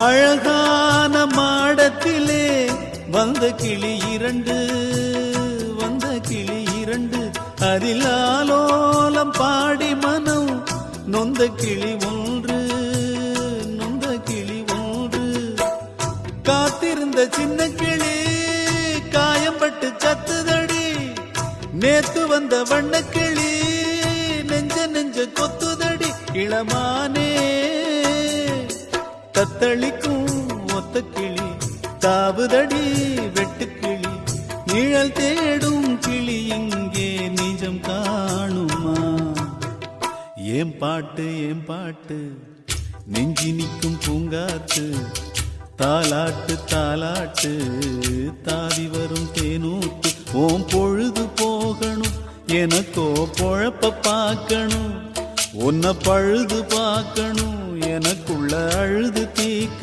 அழகான மாடத்திலே வந்த கிளி இரண்டு அதில் ஆலோலம் பாடி மனம் நொந்த கிளி ஒன்று காத்திருந்த சின்ன கிளி காயம்பட்டு சத்துதடி நேத்து வந்த வண்ண கிளி நெஞ்ச கொத்துதடி இளமானே தத்தளிக்கும் ஒத்த கிளி தாவுதடி வெட்டுக்கிளி நிழல் தேடும் கிளி இங்கே நிஜம் காணுமா ஏன் பாட்டு நெஞ்சி நிற்கும் பூங்காத்து தாலாட்டு தாவி வரும் தேனூத்து ஓம் பொழுது போகணும் எனக்கோ பொழப்ப பார்க்கணும் உன்னை பழுது பார்க்கணும் எனக்குள்ள அழுது தீக்கணும்.